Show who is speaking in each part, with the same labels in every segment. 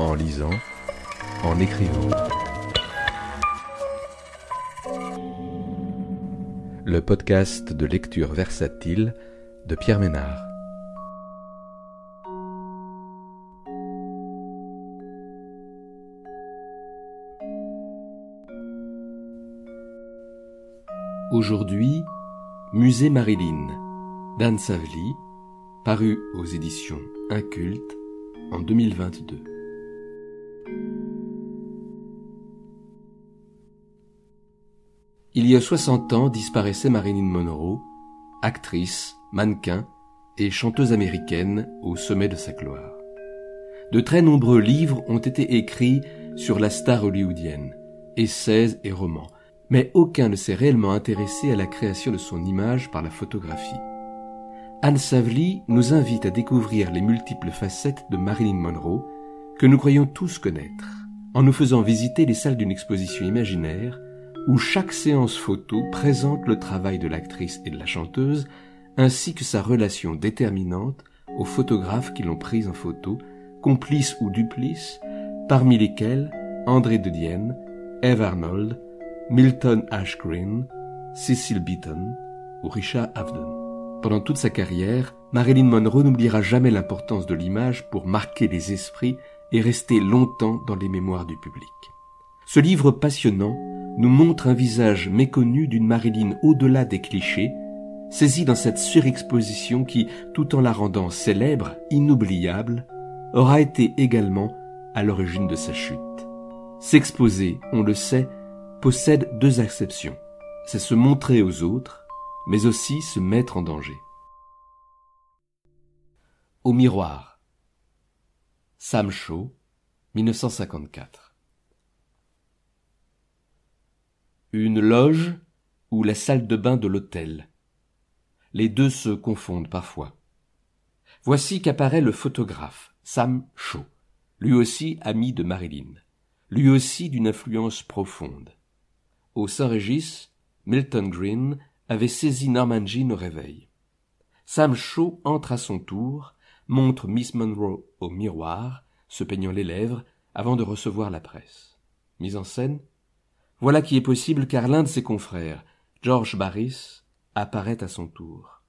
Speaker 1: en lisant, en écrivant. Le podcast de lecture versatile de Pierre Ménard. Aujourd'hui, Musée Marilyn, d'Anne Savely, paru aux éditions Inculte en 2022. Il y a 60 ans disparaissait Marilyn Monroe, actrice, mannequin et chanteuse américaine au sommet de sa gloire. De très nombreux livres ont été écrits sur la star hollywoodienne, essais et romans, mais aucun ne s'est réellement intéressé à la création de son image par la photographie. Anne Savely nous invite à découvrir les multiples facettes de Marilyn Monroe que nous croyons tous connaître, en nous faisant visiter les salles d'une exposition imaginaire où chaque séance photo présente le travail de l'actrice et de la chanteuse, ainsi que sa relation déterminante aux photographes qui l'ont prise en photo, complices ou duplices, parmi lesquels André de Dienne, Eve Arnold, Milton Ash Green, Cecil Beaton ou Richard Avedon. Pendant toute sa carrière, Marilyn Monroe n'oubliera jamais l'importance de l'image pour marquer les esprits et rester longtemps dans les mémoires du public. Ce livre passionnant nous montre un visage méconnu d'une Marilyn au-delà des clichés, saisie dans cette surexposition qui, tout en la rendant célèbre, inoubliable, aura été également à l'origine de sa chute. S'exposer, on le sait, possède deux acceptions. C'est se montrer aux autres, mais aussi se mettre en danger. Au miroir. Sam Shaw, 1954. Une loge ou la salle de bain de l'hôtel. Les deux se confondent parfois. Voici qu'apparaît le photographe, Sam Shaw, lui aussi ami de Marilyn, lui aussi d'une influence profonde. Au Saint-Régis, Milton Green avait saisi Norman Jean au réveil. Sam Shaw entre à son tour, montre Miss Monroe au miroir, se peignant les lèvres, avant de recevoir la presse. Mise en scène, voilà qui est possible car l'un de ses confrères, George Barris, apparaît à son tour.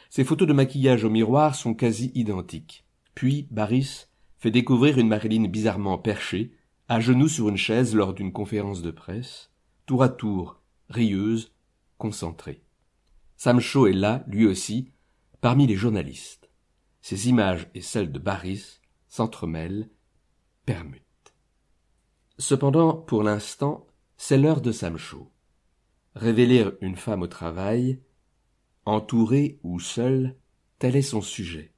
Speaker 1: Ses photos de maquillage au miroir sont quasi identiques. Puis Barris fait découvrir une Marilyn bizarrement perchée, à genoux sur une chaise lors d'une conférence de presse, tour à tour, rieuse, concentrée. Sam Shaw est là, lui aussi, parmi les journalistes. Ses images et celles de Barris s'entremêlent, permutent. Cependant, pour l'instant, c'est l'heure de Sam Shaw. Révéler une femme au travail, entourée ou seule, tel est son sujet.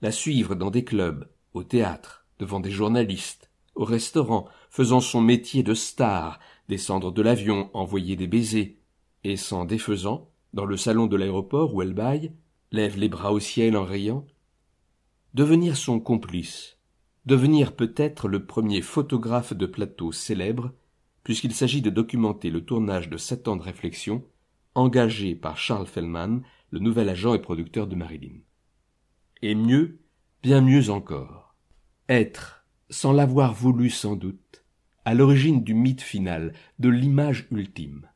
Speaker 1: La suivre dans des clubs, au théâtre, devant des journalistes, au restaurant, faisant son métier de star, descendre de l'avion, envoyer des baisers, et s'en défaisant, dans le salon de l'aéroport où elle bâille, lève les bras au ciel en riant. Devenir son complice, devenir peut-être le premier photographe de plateau célèbre, puisqu'il s'agit de documenter le tournage de 7 ans de réflexion, engagé par Charles Feldman, le nouvel agent et producteur de Marilyn. Et mieux, bien mieux encore, être, sans l'avoir voulu sans doute, à l'origine du mythe final, de l'image ultime.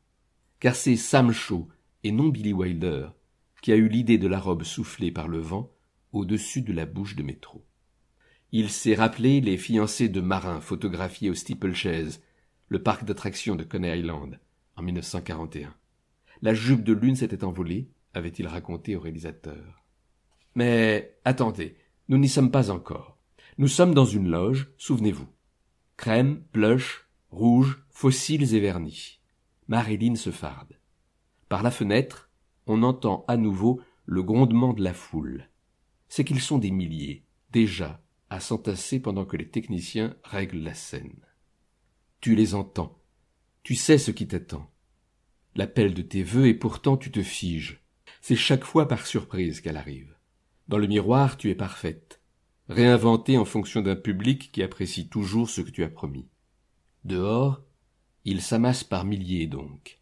Speaker 1: Car c'est Sam Shaw, et non Billy Wilder, qui a eu l'idée de la robe soufflée par le vent au-dessus de la bouche de métro. Il s'est rappelé les fiancées de marins photographiées au Steeplechase, le parc d'attractions de Coney Island, en 1941. La jupe de l'une s'était envolée, avait-il raconté au réalisateur. Mais attendez, nous n'y sommes pas encore. Nous sommes dans une loge, souvenez-vous. Crème, blush, rouge, fossiles et vernis. Marilyn se farde. Par la fenêtre, on entend à nouveau le grondement de la foule. C'est qu'ils sont des milliers, déjà, à s'entasser pendant que les techniciens règlent la scène. Tu les entends. Tu sais ce qui t'attend. L'appel de tes vœux et pourtant tu te figes. C'est chaque fois par surprise qu'elle arrive. Dans le miroir, tu es parfaite. Réinventée en fonction d'un public qui apprécie toujours ce que tu as promis. Dehors, ils s'amassent par milliers donc.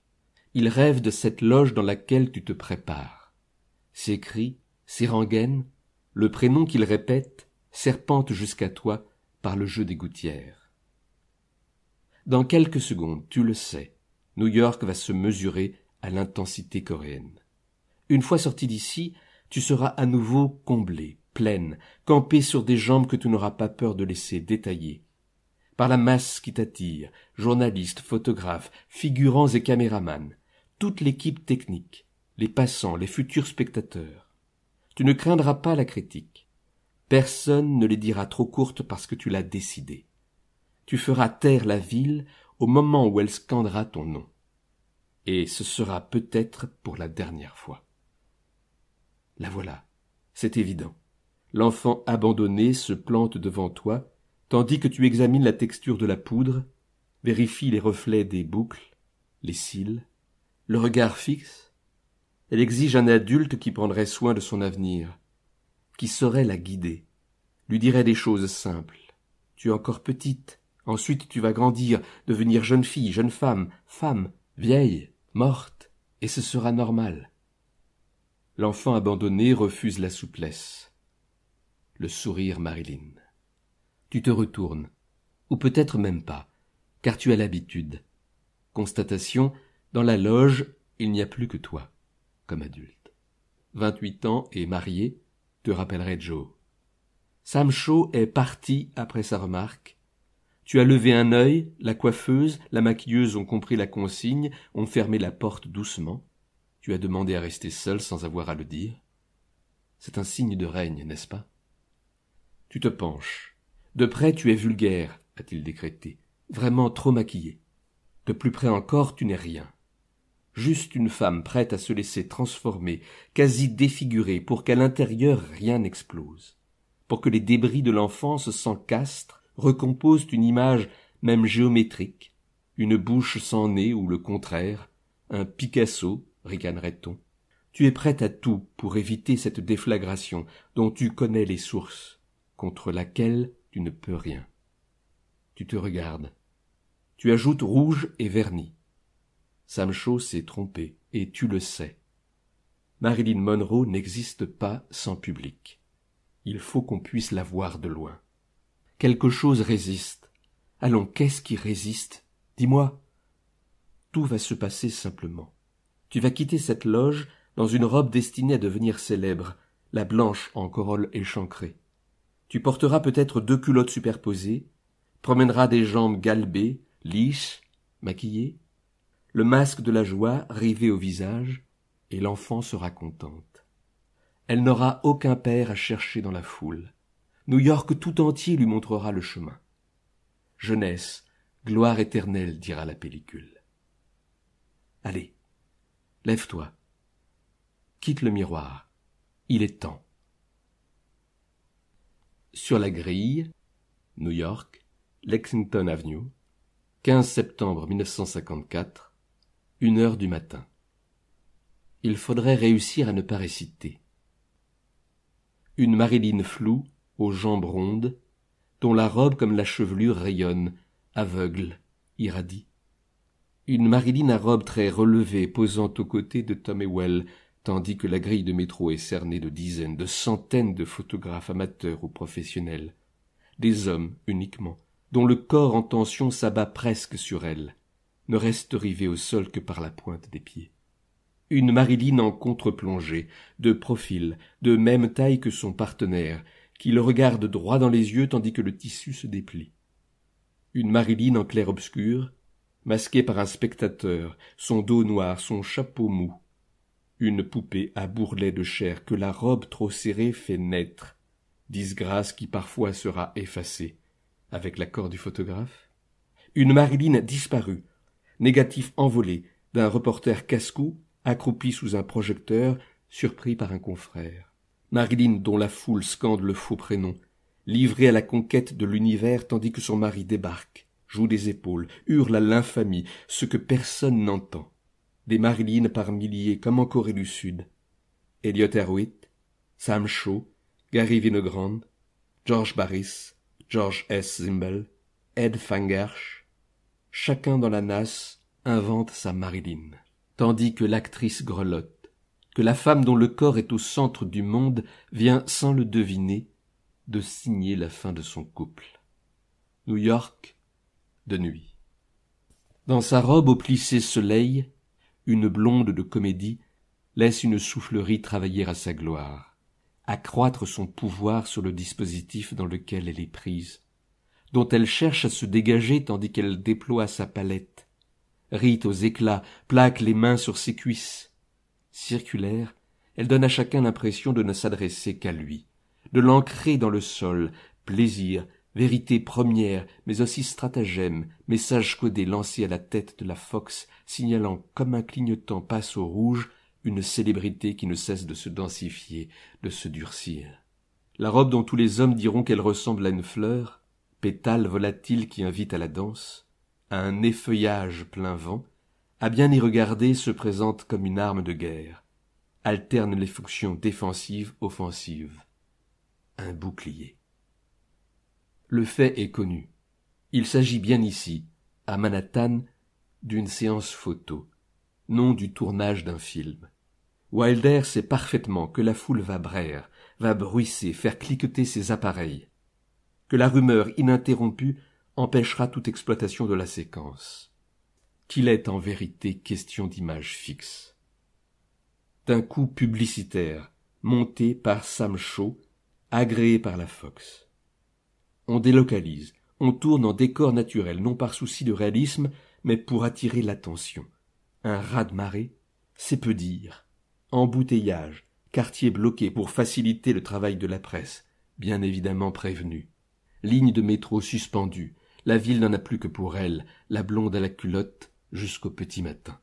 Speaker 1: Ils rêvent de cette loge dans laquelle tu te prépares. Ces cris, ces rengaines, le prénom qu'ils répètent, serpentent jusqu'à toi par le jeu des gouttières. Dans quelques secondes, tu le sais, New York va se mesurer à l'intensité coréenne. Une fois sorti d'ici, tu seras à nouveau comblée, pleine, campée sur des jambes que tu n'auras pas peur de laisser détailler. Par la masse qui t'attire, journalistes, photographes, figurants et caméramans, toute l'équipe technique, les passants, les futurs spectateurs. Tu ne craindras pas la critique. Personne ne les dira trop courtes parce que tu l'as décidé. Tu feras taire la ville au moment où elle scandera ton nom. Et ce sera peut-être pour la dernière fois. La voilà, c'est évident. L'enfant abandonné se plante devant toi, tandis que tu examines la texture de la poudre, vérifies les reflets des boucles, les cils, le regard fixe. Elle exige un adulte qui prendrait soin de son avenir, qui saurait la guider, lui dirait des choses simples. Tu es encore petite, ensuite tu vas grandir, devenir jeune fille, jeune femme, femme, vieille, morte, et ce sera normal. L'enfant abandonné refuse la souplesse. Le sourire Marilyn. Tu te retournes, ou peut-être même pas, car tu as l'habitude. Constatation, dans la loge, il n'y a plus que toi, comme adulte. 28 ans et marié, te rappellerait Joe. Sam Shaw est parti après sa remarque. Tu as levé un œil, la coiffeuse, la maquilleuse ont compris la consigne, ont fermé la porte doucement. Tu as demandé à rester seul sans avoir à le dire. C'est un signe de règne, n'est-ce pas? Tu te penches. De près, tu es vulgaire, a-t-il décrété. Vraiment trop maquillée. De plus près encore, tu n'es rien. Juste une femme prête à se laisser transformer, quasi défigurée, pour qu'à l'intérieur rien n'explose. Pour que les débris de l'enfance s'encastrent, recomposent une image même géométrique, une bouche sans nez ou le contraire, un Picasso, ricanerait-on. Tu es prête à tout pour éviter cette déflagration dont tu connais les sources, contre laquelle tu ne peux rien. Tu te regardes. Tu ajoutes rouge et vernis. Sam Shaw s'est trompé, et tu le sais. Marilyn Monroe n'existe pas sans public. Il faut qu'on puisse la voir de loin. Quelque chose résiste. Allons, qu'est-ce qui résiste? Dis-moi. Tout va se passer simplement. Tu vas quitter cette loge dans une robe destinée à devenir célèbre, la blanche en corolle échancrée. Tu porteras peut-être 2 culottes superposées, promèneras des jambes galbées, lisses, maquillées, le masque de la joie rivé au visage, et l'enfant sera contente. Elle n'aura aucun père à chercher dans la foule. New York tout entier lui montrera le chemin. Jeunesse, gloire éternelle, dira la pellicule. Allez, lève-toi. Quitte le miroir. Il est temps. Sur la grille, New York, Lexington Avenue, 15 septembre 1954, 1h du matin. Il faudrait réussir à ne pas réciter. Une Marilyn floue, aux jambes rondes, dont la robe comme la chevelure rayonne, aveugle, irradie. Une Marilyn à robe très relevée, posant aux côtés de Tom Ewell, tandis que la grille de métro est cernée de dizaines, de centaines de photographes amateurs ou professionnels, des hommes uniquement, dont le corps en tension s'abat presque sur elle, ne reste rivé au sol que par la pointe des pieds. Une Marilyn en contre-plongée, de profil, de même taille que son partenaire, qui le regarde droit dans les yeux tandis que le tissu se déplie. Une Marilyn en clair-obscur, masquée par un spectateur, son dos noir, son chapeau mou. Une poupée à bourrelet de chair que la robe trop serrée fait naître, disgrâce qui parfois sera effacée, avec l'accord du photographe. Une Marilyn disparue, négatif envolé d'un reporter casse-cou accroupi sous un projecteur, surpris par un confrère. Marilyn dont la foule scande le faux prénom, livrée à la conquête de l'univers tandis que son mari débarque, joue des épaules, hurle à l'infamie, ce que personne n'entend. Des Marilyn par milliers comme en Corée du Sud. Elliot Erwitt, Sam Shaw, Gary Winogrand, George Barris, George S. Zimbel, Ed Fangersch, chacun dans la nasse invente sa Marilyn, tandis que l'actrice grelotte, que la femme dont le corps est au centre du monde vient, sans le deviner, de signer la fin de son couple. New York, de nuit. Dans sa robe au plissé soleil, une blonde de comédie laisse une soufflerie travailler à sa gloire, accroître son pouvoir sur le dispositif dans lequel elle est prise, dont elle cherche à se dégager tandis qu'elle déploie sa palette, rit aux éclats, plaque les mains sur ses cuisses. Circulaire, elle donne à chacun l'impression de ne s'adresser qu'à lui, de l'ancrer dans le sol, plaisir, vérité première, mais aussi stratagème, message codé lancé à la tête de la Fox, signalant comme un clignotant passe au rouge une célébrité qui ne cesse de se densifier, de se durcir. La robe dont tous les hommes diront qu'elle ressemble à une fleur, pétale volatile qui invite à la danse, à un effeuillage plein vent, à bien y regarder se présente comme une arme de guerre, alterne les fonctions défensives, offensives. Un bouclier. Le fait est connu. Il s'agit bien ici, à Manhattan, d'une séance photo, non du tournage d'un film. Wilder sait parfaitement que la foule va braire, va bruisser, faire cliqueter ses appareils, que la rumeur ininterrompue empêchera toute exploitation de la séquence, qu'il est en vérité question d'image fixe. D'un coup publicitaire, monté par Sam Shaw, agréé par la Fox. On délocalise, on tourne en décor naturel, non par souci de réalisme, mais pour attirer l'attention. Un raz-de-marée, c'est peu dire. Embouteillage, quartier bloqué pour faciliter le travail de la presse, bien évidemment prévenue. Ligne de métro suspendue, la ville n'en a plus que pour elle, la blonde à la culotte, jusqu'au petit matin.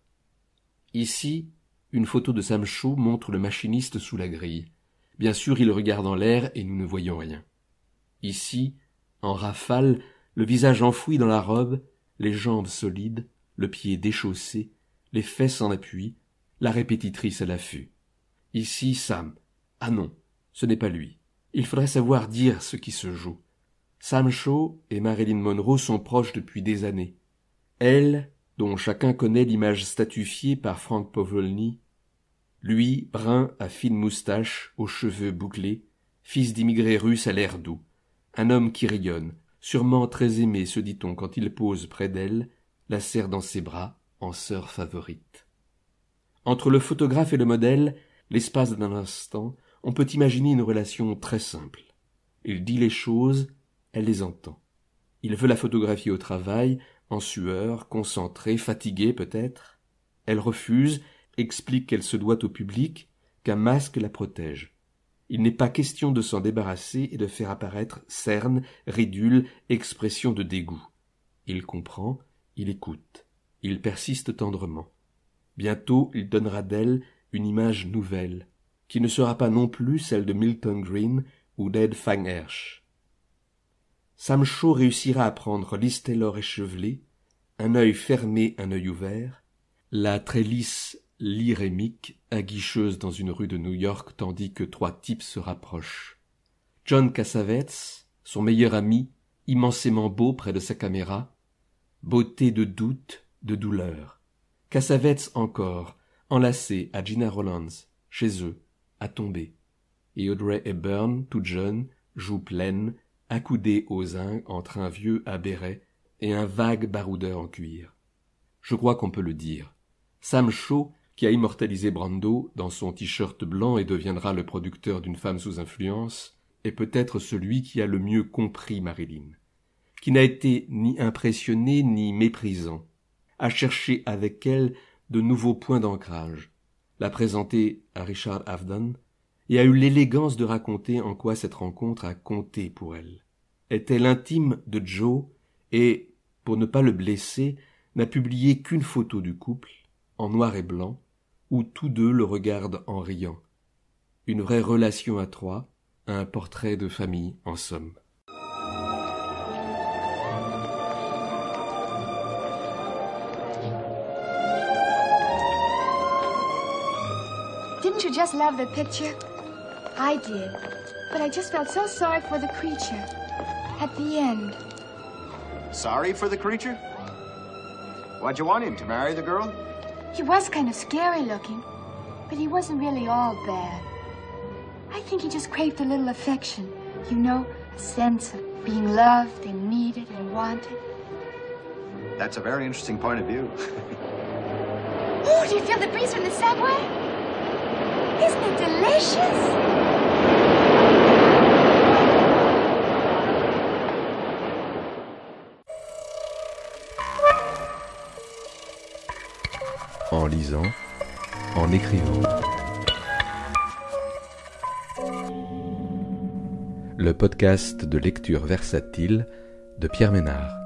Speaker 1: Ici, une photo de Sam Shaw montre le machiniste sous la grille. Bien sûr, il regarde en l'air et nous ne voyons rien. Ici, en rafale, le visage enfoui dans la robe, les jambes solides, le pied déchaussé, les fesses en appui, la répétitrice à l'affût. Ici, Sam. Ah non, ce n'est pas lui. Il faudrait savoir dire ce qui se joue. Sam Shaw et Marilyn Monroe sont proches depuis des années. Elle, dont chacun connaît l'image statufiée par Frank Powolny, lui, brun à fine moustache, aux cheveux bouclés, fils d'immigrés russes à l'air doux, un homme qui rayonne, sûrement très aimé, se dit-on, quand il pose près d'elle, la serre dans ses bras, en sœur favorite. Entre le photographe et le modèle, l'espace d'un instant, on peut imaginer une relation très simple. Il dit les choses, elle les entend. Il veut la photographier au travail, en sueur, concentrée, fatiguée peut-être. Elle refuse, explique qu'elle se doit au public, qu'un masque la protège. Il n'est pas question de s'en débarrasser et de faire apparaître cerne, ridule, expression de dégoût. Il comprend, il écoute, il persiste tendrement. Bientôt il donnera d'elle une image nouvelle, qui ne sera pas non plus celle de Milton Green ou d'Ed Fangersch. Sam Shaw réussira à prendre Liz Taylor échevelée, un œil fermé, un œil ouvert, la très lisse lyrémique, aguicheuse dans une rue de New York tandis que trois types se rapprochent. John Cassavetes, son meilleur ami, immensément beau près de sa caméra, beauté de doute, de douleur. Cassavetes encore, enlacé à Gina Rowlands, chez eux, à tomber. Et Audrey Hepburn, toute jeune, joue pleine, accoudée aux zinc entre un vieux à béret et un vague baroudeur en cuir. Je crois qu'on peut le dire. Sam Shaw, qui a immortalisé Brando dans son t-shirt blanc et deviendra le producteur d'une femme sous influence, est peut-être celui qui a le mieux compris Marilyn, qui n'a été ni impressionné ni méprisant, a cherché avec elle de nouveaux points d'ancrage, l'a présenté à Richard Avedon et a eu l'élégance de raconter en quoi cette rencontre a compté pour elle. Était l'intime de Joe et, pour ne pas le blesser, n'a publié qu'une photo du couple, en noir et blanc, où tous deux le regardent en riant. Une vraie relation à trois, un portrait de famille en somme.
Speaker 2: Didn't you just love the picture? I did, but I just felt so sorry for the creature at the end.
Speaker 3: Sorry for the creature? Why'd you want him, to marry the girl?
Speaker 2: He was kind of scary looking, but he wasn't really all bad. I think he just craved a little affection, You know, a sense of being loved and needed and wanted.
Speaker 3: That's a very interesting point of view.
Speaker 2: Oh, do you feel the breeze from the subway? Isn't it delicious?
Speaker 4: En lisant, en écrivant. Le podcast de lecture versatile de Pierre Ménard.